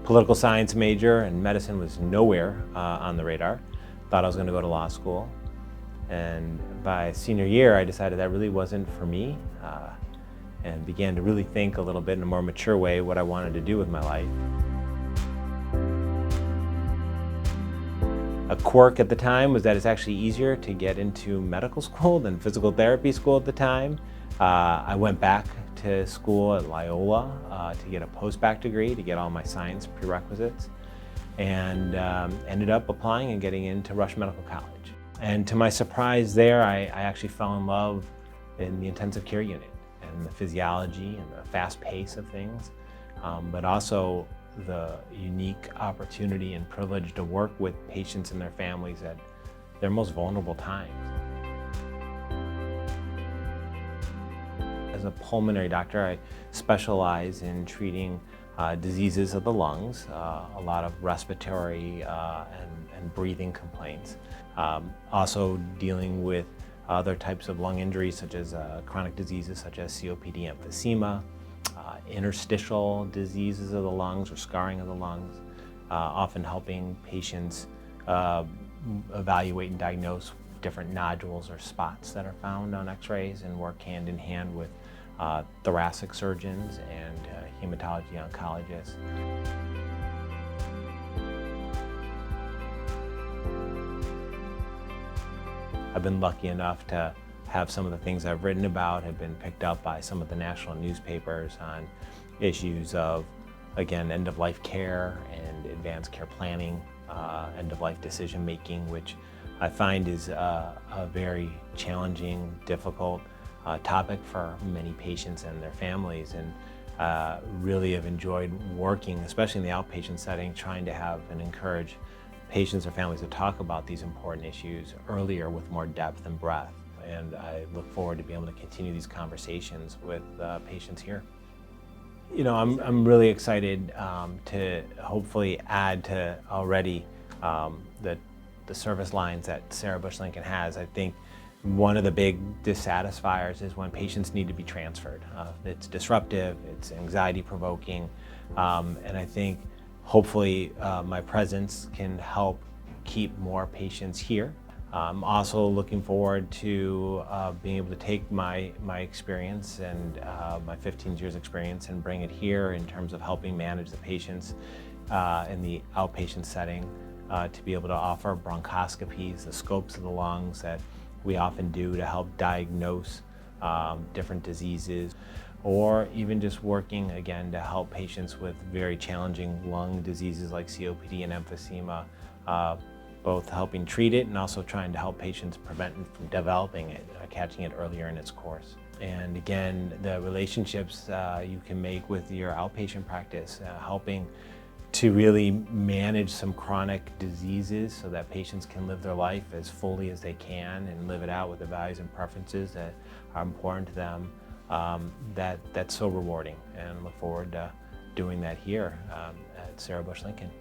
political science major, and medicine was nowhere on the radar. Thought I was going to go to law school. And by senior year, I decided that really wasn't for me, and began to really think a little bit in a more mature way what I wanted to do with my life. A quirk at the time was that it's actually easier to get into medical school than physical therapy school at the time. I went back to school at Loyola to get a post-bac degree, to get all my science prerequisites, and ended up applying and getting into Rush Medical College. And to my surprise there, I actually fell in love in the intensive care unit and the physiology and the fast pace of things, but also the unique opportunity and privilege to work with patients and their families at their most vulnerable times. As a pulmonary doctor, I specialize in treating diseases of the lungs, a lot of respiratory and breathing complaints. Also dealing with other types of lung injuries such as chronic diseases such as COPD, emphysema, interstitial diseases of the lungs or scarring of the lungs, often helping patients evaluate and diagnose different nodules or spots that are found on x-rays, and work hand in hand with thoracic surgeons and hematology oncologists. I've been lucky enough to have some of the things I've written about have been picked up by some of the national newspapers on issues of, again, end-of-life care and advanced care planning, end-of-life decision-making, which I find is a very challenging, difficult topic for many patients and their families, and really have enjoyed working, especially in the outpatient setting, trying to have and encourage patients or families to talk about these important issues earlier with more depth and breadth. And I look forward to being able to continue these conversations with patients here. You know, I'm really excited to hopefully add to already the service lines that Sarah Bush Lincoln has. I think one of the big dissatisfiers is when patients need to be transferred. It's disruptive, it's anxiety provoking, and I think hopefully my presence can help keep more patients here. I'm also looking forward to being able to take my experience and my 15 years experience and bring it here in terms of helping manage the patients in the outpatient setting, to be able to offer bronchoscopies, the scopes of the lungs that we often do to help diagnose different diseases, or even just working again to help patients with very challenging lung diseases like COPD and emphysema, both helping treat it and also trying to help patients prevent it from developing it, catching it earlier in its course. And again, the relationships you can make with your outpatient practice, helping to really manage some chronic diseases so that patients can live their life as fully as they can and live it out with the values and preferences that are important to them. That's so rewarding, and I look forward to doing that here at Sarah Bush Lincoln.